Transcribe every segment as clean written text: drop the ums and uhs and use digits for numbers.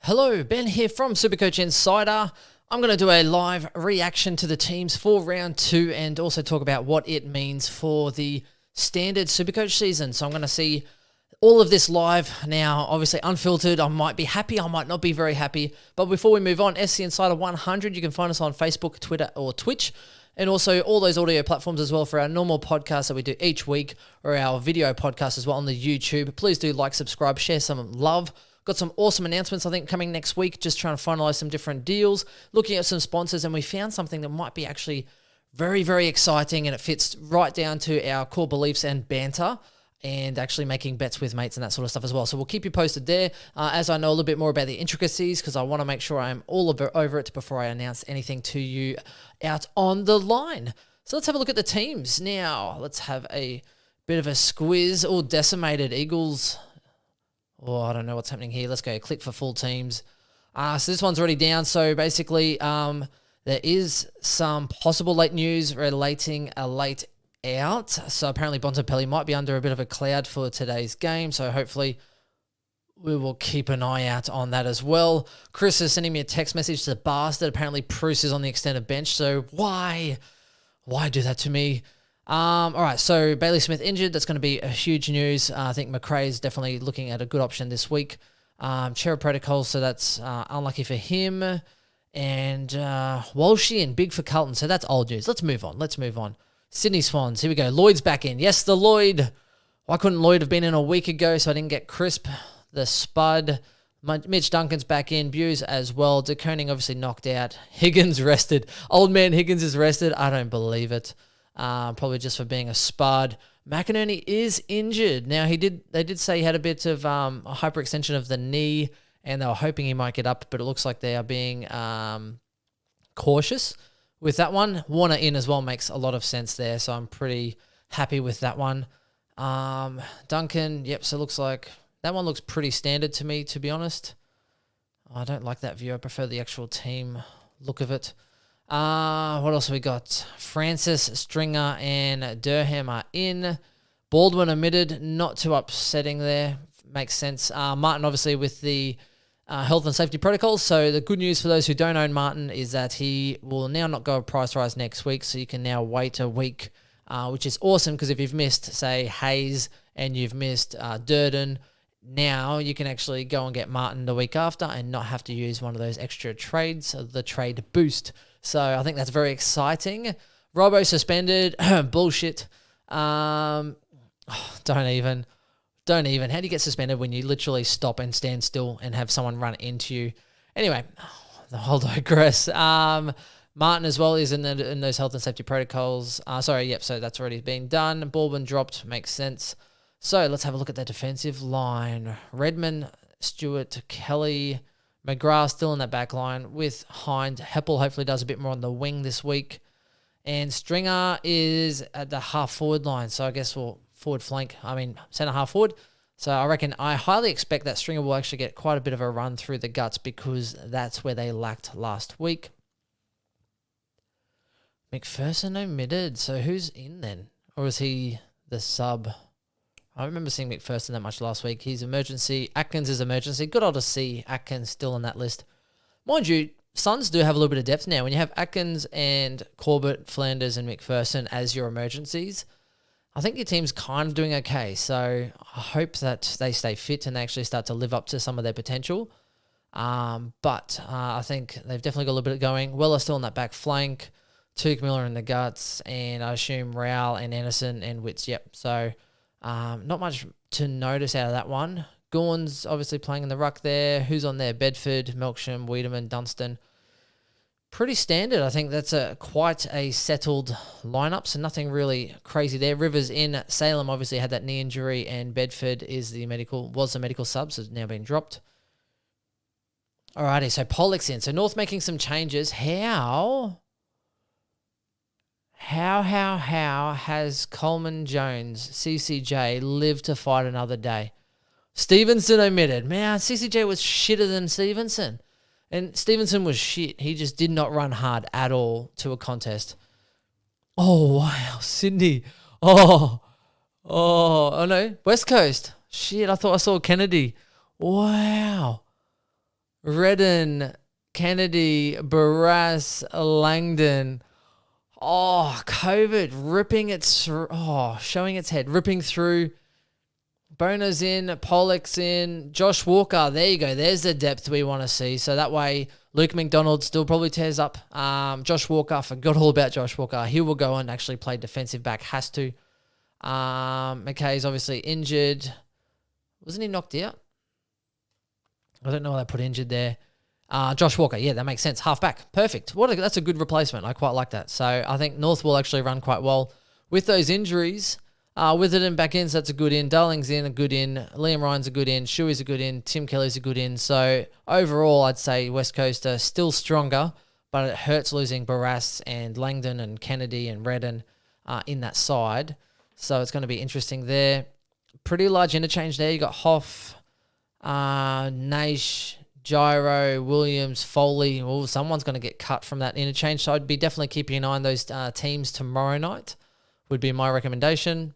Hello, Ben here from Supercoach Insider. I'm going to do a live reaction to the teams for round 2 and also talk about what it means for the standard Supercoach season. So I'm going to see all of this live now, obviously unfiltered. I might be happy, I might not be very happy. But before we move on, SC Insider 100, you can find us on Facebook, Twitter, or Twitch. And also all those audio platforms as well for our normal podcast that we do each week, or our video podcast as well on the YouTube. Please do like, subscribe, share some love. Got some awesome announcements, I think, coming next week. Just trying to finalize some different deals, looking at some sponsors, and we found something that might be actually very, very exciting, and it fits right down to our core beliefs and banter, and actually making bets with mates and that sort of stuff as well. So we'll keep you posted there as I know a little bit more about the intricacies, because I want to make sure I'm all over it before I announce anything to you out on the line. So let's have a look at the teams. Now, let's have a bit of a squiz. All decimated Eagles. Oh, I don't know what's happening here. Let's go click for full teams. So this one's already down. So basically, there is some possible late news relating a late out. So apparently Bontempelli might be under a bit of a cloud for today's game. So hopefully we will keep an eye out on that as well. Chris is sending me a text message to the bastard. Apparently Bruce is on the extended bench. So why do that to me? All right, so Bailey Smith injured. That's going to be a huge news. I think McRae is definitely looking at a good option this week. Cherub Protocol, so that's unlucky for him. And Walshy and big for Carlton, so that's old news. Let's move on. Sydney Swans, here we go. Lloyd's back in. Yes, the Lloyd. Why couldn't Lloyd have been in a week ago so I didn't get Crisp, the Spud. Mitch Duncan's back in. Buse as well. De Koning obviously knocked out. Higgins rested. Old man Higgins is rested. I don't believe it. Probably just for being a spud. McInerney is injured. Now, they did say he had a bit of a hyperextension of the knee, and they were hoping he might get up, but it looks like they are being cautious with that one. Warner in as well makes a lot of sense there, so I'm pretty happy with that one. Duncan, yep, so it looks like that one looks pretty standard to me, to be honest. I don't like that view. I prefer the actual team look of it. What else have we got? Francis, Stringer, and Durham are in. Baldwin omitted, not too upsetting there. Makes sense. Martin, obviously, with the health and safety protocols. So the good news for those who don't own Martin is that he will now not go a price rise next week. So you can now wait a week, which is awesome, because if you've missed, say, Hayes and you've missed Durden, now you can actually go and get Martin the week after and not have to use one of those extra trades, the trade boost. So I think that's very exciting. Robbo suspended. Bullshit. Don't even. How do you get suspended when you literally stop and stand still and have someone run into you? Anyway, the whole digress. Martin as well is in those health and safety protocols. So that's already been done. Baldwin dropped. Makes sense. So let's have a look at that defensive line. Redmond, Stewart, Kelly, McGrath still in that back line with Hind. Heppel hopefully does a bit more on the wing this week. And Stringer is at the half-forward line. So I guess centre-half forward. So I highly expect that Stringer will actually get quite a bit of a run through the guts, because that's where they lacked last week. McPherson omitted. So who's in then? Or is he the sub? I remember seeing McPherson that much last week. He's emergency. Atkins is emergency. Good old to see Atkins still on that list. Mind you, Suns do have a little bit of depth now. When you have Atkins and Corbett, Flanders, and McPherson as your emergencies, I think your team's kind of doing okay. So I hope that they stay fit and they actually start to live up to some of their potential. But I think they've definitely got a little bit going. Weller still on that back flank. Tuke Miller in the guts. And I assume Rowell and Anderson and Witts. Yep. So not much to notice out of that one. Gorn's obviously playing in the ruck there. Who's on there? Bedford, Melksham, Wiedemann, Dunstan. Pretty standard. I think that's quite a settled lineup, so nothing really crazy there. Rivers in. Salem obviously had that knee injury, and Bedford was the medical sub, so it's now been dropped. Alrighty, so Pollock's in. So North making some changes. How has Coleman Jones, CCJ, lived to fight another day? Stevenson omitted. Man, CCJ was shitter than Stevenson. And Stevenson was shit. He just did not run hard at all to a contest. Oh, wow. Sydney. Oh no. West Coast. Shit, I thought I saw Kennedy. Wow. Redden, Kennedy, Barras, Langdon. Oh, COVID showing its head, ripping through. Bona's in, Pollock's in, Josh Walker. There you go. There's the depth we want to see. So that way, Luke McDonald still probably tears up. Josh Walker, I forgot all about Josh Walker. He will go and actually play defensive back, has to. McKay's obviously injured. Wasn't he knocked out? I don't know why they put injured there. Josh Walker, yeah, that makes sense. Halfback, perfect. That's a good replacement. I quite like that. So I think North will actually run quite well with those injuries. Witherden back in, so that's a good in. Darling's in, a good in. Liam Ryan's a good in. Shuey's a good in. Tim Kelly's a good in. So overall, I'd say West Coast are still stronger, but it hurts losing Barras and Langdon and Kennedy and Redden in that side. So it's going to be interesting there. Pretty large interchange there. You got Hoff, Naish, Gyro, Williams, Foley. Well, someone's going to get cut from that interchange. So I'd be definitely keeping an eye on those teams tomorrow night, would be my recommendation.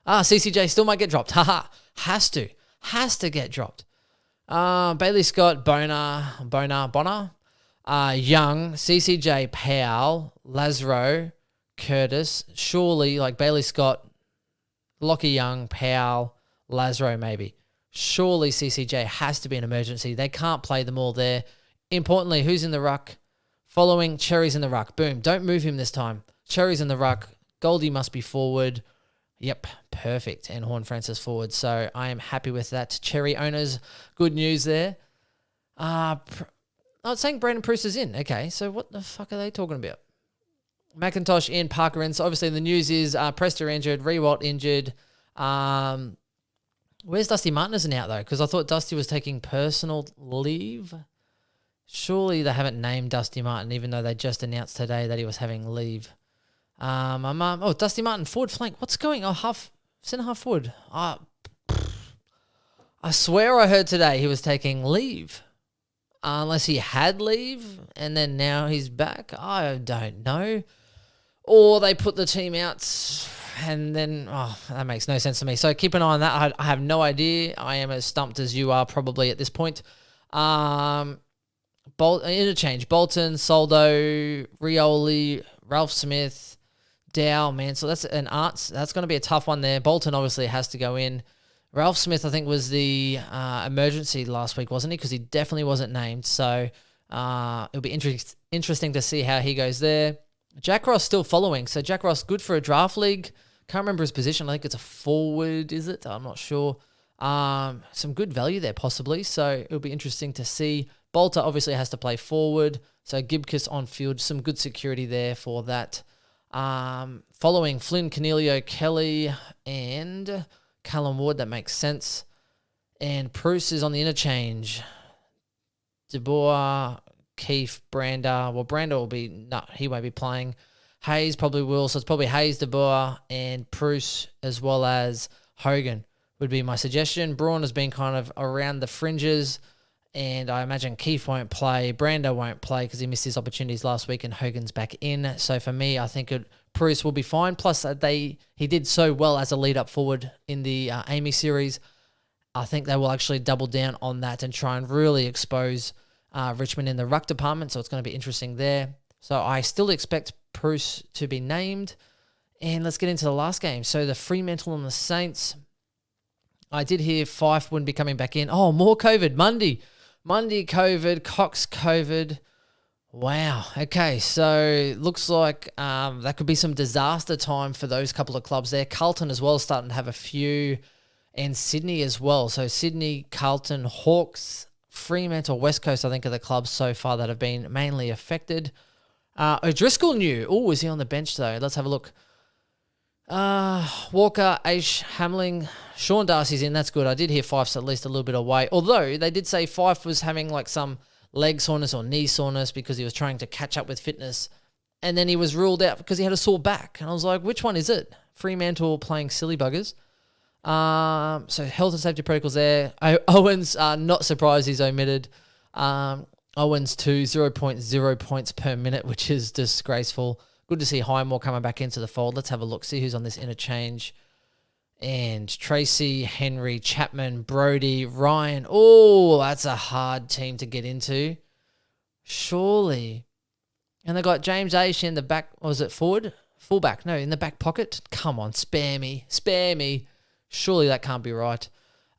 CCJ still might get dropped. Haha. Has to get dropped. Bailey Scott, Bonner, Young, CCJ, Powell, Lazaro, Curtis. Surely, like Bailey Scott, Lockie Young, Powell, Lazaro maybe. Surely CCJ has to be an emergency. They can't play them all there. Importantly, who's in the ruck? Following, Cherry's in the ruck. Boom. Don't move him this time. Cherry's in the ruck. Goldie must be forward. Yep, perfect. And Horn-Francis forward. So I am happy with that. Cherry owners, good news there. I was saying Brandon Bruce is in. Okay, so what the fuck are they talking about? McIntosh in, Parker in. So obviously the news is Prester injured, Rewalt injured. Where's Dusty Martinez out though? Because I thought Dusty was taking personal leave. Surely they haven't named Dusty Martin, even though they just announced today that he was having leave. Dusty Martin, forward flank. What's going on? Centre half forward. I swear I heard today he was taking leave. Unless he had leave and then now he's back. I don't know. Or they put the team out and then, that makes no sense to me. So keep an eye on that. I have no idea. I am as stumped as you are probably at this point. Interchange. Bolton, Soldo, Rioli, Ralph Smith, Dow, Mansell. That's an Arts. That's going to be a tough one there. Bolton obviously has to go in. Ralph Smith, I think, was the emergency last week, wasn't he? Because he definitely wasn't named. So it'll be interesting to see how he goes there. Jack Ross still following. So Jack Ross, good for a draft league. Can't remember his position. I think it's a forward, is it? I'm not sure. Some good value there possibly. So it'll be interesting to see. Bolter obviously has to play forward. So Gibkiss on field. Some good security there for that. Following Flynn, Cornelio, Kelly, and Callum Ward. That makes sense. And Bruce is on the interchange. De Boer, Keefe, Brander. Well, Brander will be... No, he won't be playing. Hayes probably will. So it's probably Hayes, De Boer, and Bruce, as well as Hogan would be my suggestion. Braun has been kind of around the fringes, and I imagine Keefe won't play. Brander won't play because he missed his opportunities last week, and Hogan's back in. So for me, I think Bruce will be fine. Plus, he did so well as a lead-up forward in the Amy series. I think they will actually double down on that and try and really expose Richmond in the ruck department. So it's going to be interesting there. So I still expect Bruce to be named. And let's get into the last game. So the Fremantle and the Saints. I did hear Fife wouldn't be coming back in. Oh, more COVID. Monday COVID. Cox COVID. Wow. Okay, so looks like that could be some disaster time for those couple of clubs there. Carlton as well starting to have a few, and Sydney as well. So Sydney, Carlton, Hawks, Fremantle, West Coast, I think are the clubs so far that have been mainly affected. O'Driscoll new. Oh, is he on the bench though? Let's have a look. Walker, Aish, Hamling, Sean Darcy's in. That's good. I did hear Fife's at least a little bit away. Although they did say Fife was having like some leg soreness or knee soreness because he was trying to catch up with fitness. And then he was ruled out because he had a sore back. And I was like, which one is it? Fremantle playing silly buggers. So health and safety protocols there. Owens, not surprised he's omitted. Owens 0.0 points per minute, which is disgraceful. Good to see Highmore coming back into the fold. Let's have a look, see who's on this interchange. And Tracy, Henry, Chapman, Brody, Ryan. Oh, that's a hard team to get into. Surely. And they got James Aish in the back. Was it forward? Fullback. No, in the back pocket. Come on, spare me. Spare me. Surely that can't be right.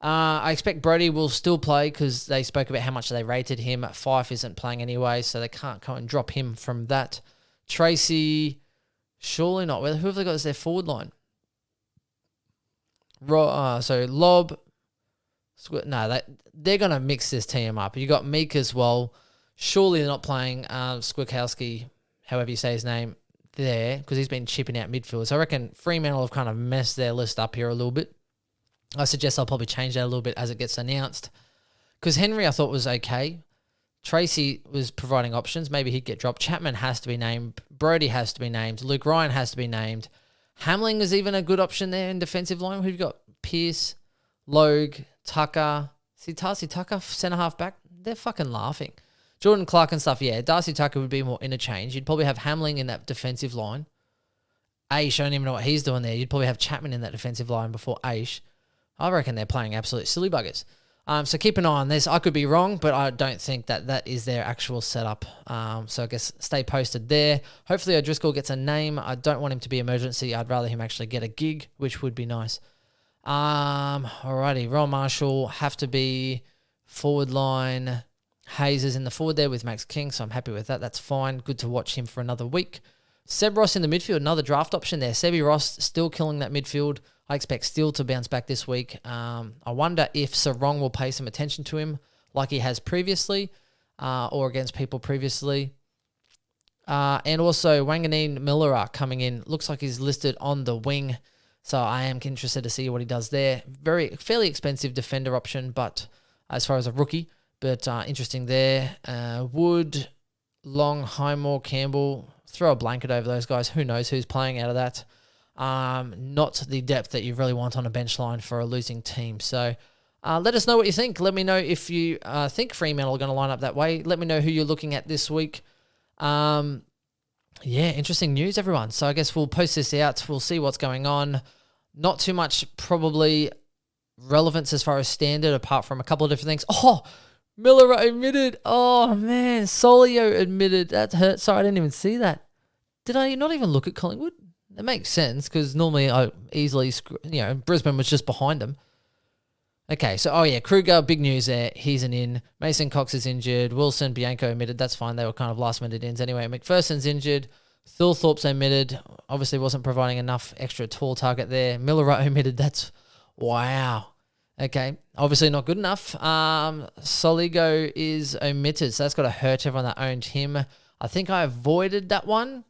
I expect Brody will still play because they spoke about how much they rated him. Fife isn't playing anyway, so they can't come and drop him from that. Tracy, surely not. Who have they got as their forward line? So Lob. No, they're going to mix this team up. You got Meek as well. Surely they're not playing Squikowski, however you say his name, there because he's been chipping out midfield. So I reckon Fremantle have kind of messed their list up here a little bit. I suggest I'll probably change that a little bit as it gets announced. Because Henry I thought was okay. Tracy was providing options. Maybe he'd get dropped. Chapman has to be named. Brody has to be named. Luke Ryan has to be named. Hamling is even a good option there in defensive line. Who've got? Pearce, Logue, Tucker. See, Darcy Tucker, centre half back. They're fucking laughing. Jordan Clark and stuff, yeah. Darcy Tucker would be more interchange. You'd probably have Hamling in that defensive line. Aish, I don't even know what he's doing there. You'd probably have Chapman in that defensive line before Aish. I reckon they're playing absolute silly buggers. So keep an eye on this. I could be wrong, but I don't think that is their actual setup. So I guess stay posted there. Hopefully O'Driscoll gets a name. I don't want him to be emergency. I'd rather him actually get a gig, which would be nice. Alrighty, Ron Marshall have to be forward line. Hayes is in the forward there with Max King, so I'm happy with that. That's fine. Good to watch him for another week. Seb Ross in the midfield, another draft option there. Sebi Ross still killing that midfield. I expect Steele to bounce back this week. I wonder if Sarong will pay some attention to him like he has previously or against people previously. And also Wanganeen Millera coming in. Looks like he's listed on the wing. So I am interested to see what he does there. Fairly expensive defender option, but as far as a rookie, but interesting there. Wood, Long, Highmore, Campbell. Throw a blanket over those guys. Who knows who's playing out of that. Not the depth that you really want on a bench line for a losing team. So let us know what you think. Let me know if you think Fremantle are going to line up that way. Let me know who you're looking at this week. Yeah, interesting news, everyone. So I guess we'll post this out. We'll see what's going on. Not too much probably relevance as far as standard apart from a couple of different things. Oh, Miller admitted. Oh, man. Solio admitted. That hurt. Sorry, I didn't even see that. Did I not even look at Collingwood? It makes sense because normally I easily, Brisbane was just behind them. Okay, so, Kruger, big news there. He's an in. Mason Cox is injured. Wilson, Bianco omitted. That's fine. They were kind of last-minute ins anyway. McPherson's injured. Thilthorpe's omitted. Obviously wasn't providing enough extra tall target there. Miller omitted. That's, wow. Okay, obviously not good enough. Soligo is omitted, so that's got to hurt everyone that owned him. I think I avoided that one.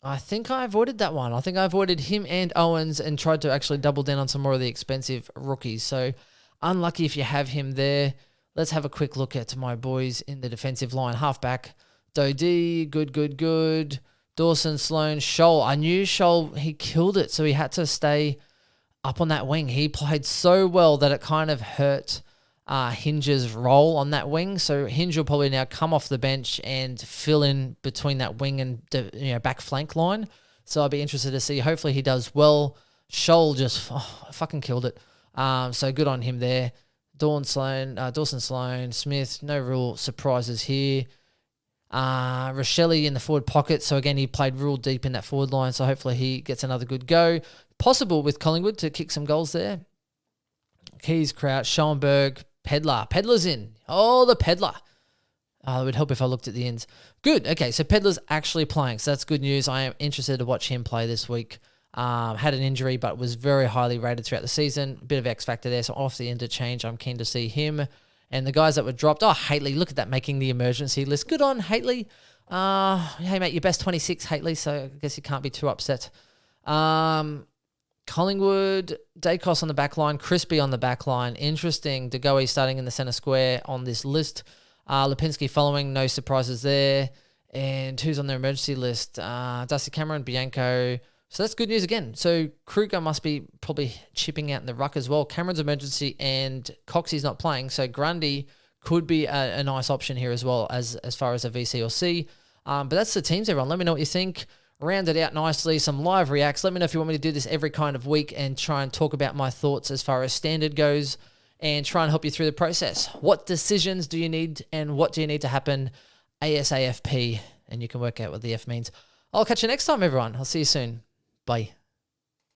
I think I avoided him and Owens and tried to actually double down on some more of the expensive rookies. So unlucky if you have him there. Let's have a quick look at my boys in the defensive line. Halfback, Dodie, good. Dawson, Sloan, Scholl. I knew Scholl, he killed it, so he had to stay up on that wing. He played so well that it kind of hurt Hinge's role on that wing. So Hinge will probably now come off the bench and fill in between that wing and back flank line. So I'll be interested to see. Hopefully he does well. Scholl just fucking killed it. So good on him there. Dawson Sloan, Smith, no real surprises here. Rochelle in the forward pocket. So again, he played real deep in that forward line. So hopefully he gets another good go. Possible with Collingwood to kick some goals there. Keys, Crouch, Schoenberg, Pedlar. Pedlar's in. Oh, the Pedlar. It would help if I looked at the ends. Good. Okay, so Pedlar's actually playing. So that's good news. I am interested to watch him play this week. Had an injury, but was very highly rated throughout the season. A bit of X factor there. So off the interchange, I'm keen to see him. And the guys that were dropped. Oh, Haitley. Look at that, making the emergency list. Good on Haitley. Hey, mate, your best 26, Haitley. So I guess you can't be too upset. Collingwood, Dacos on the back line, Crispy on the back line. Interesting. DeGoey starting in the centre square on this list. Lipinski following, no surprises there. And who's on their emergency list? Dusty Cameron, Bianco. So that's good news again. So Kruger must be probably chipping out in the ruck as well. Cameron's emergency and Coxie's not playing. So Grundy could be a nice option here as well as far as a VC or C. But that's the teams, everyone. Let me know what you think. round it out nicely, some live reacts. Let me know if you want me to do this every kind of week and try and talk about my thoughts as far as standard goes and try and help you through the process. What decisions do you need and what do you need to happen ASAFP? And you can work out what the F means. I'll catch you next time, everyone. I'll see you soon. Bye.